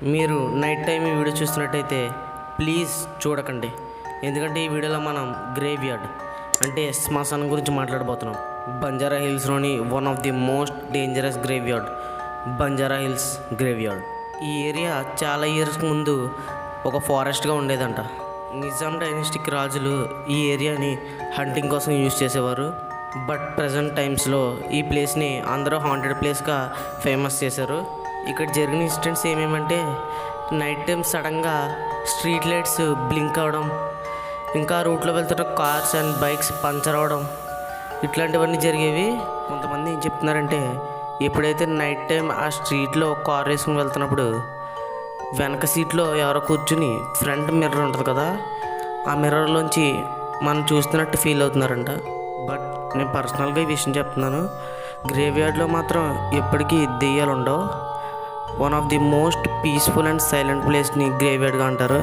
మీరు night time ఈ video చూస్తున్నట్టయితే ప్లీజ్ చూడకండి. ఎందుకంటే ఈ వీడియోలో మనం గ్రేవ్ యార్డ్ అంటే శ్మశానం గురించి మాట్లాడబోతున్నాం. బంజారా హిల్స్లోని one of the most dangerous graveyard Banjara Hills graveyard. ఈ ఏరియా చాలా ఇయర్స్ ముందు ఒక ఫారెస్ట్గా ఉండేదంట. నిజాం డైనస్టిక్ రాజులు ఈ ఏరియాని హంటింగ్ కోసం యూజ్ చేసేవారు. బట్ ప్రజెంట్ టైమ్స్లో ఈ ప్లేస్ని అందరూ హాంటెడ్ ప్లేస్గా ఫేమస్ చేశారు. ఇక్కడ జరిగిన ఇన్సిడెంట్స్ ఏమేమంటే నైట్ టైం సడన్గా స్ట్రీట్ లైట్స్ బ్లింక్ అవ్వడం, ఇంకా రూట్లో వెళ్తున్న కార్స్ అండ్ బైక్స్ పంచర్ అవ్వడం, ఇట్లాంటివన్నీ జరిగేవి. కొంతమంది ఏం చెప్తున్నారంటే ఎప్పుడైతే నైట్ టైం ఆ స్ట్రీట్లో కార్ వేసుకుని వెళ్తున్నప్పుడు వెనక సీట్లో ఎవరో కూర్చుని ఫ్రంట్ మిర్రర్ ఉంటుంది కదా, ఆ మిర్రర్లోంచి మనం చూస్తున్నట్టు ఫీల్ అవుతున్నారంట. బట్ నేను పర్సనల్గా ఈ విషయం చెప్తున్నాను, గ్రేవ్ యార్డ్లో మాత్రం ఎప్పటికీ దెయ్యాలు ఉండవు. One of the most peaceful and silent ప్లేస్ని గ్రేవ్ యార్డ్గా అంటారు.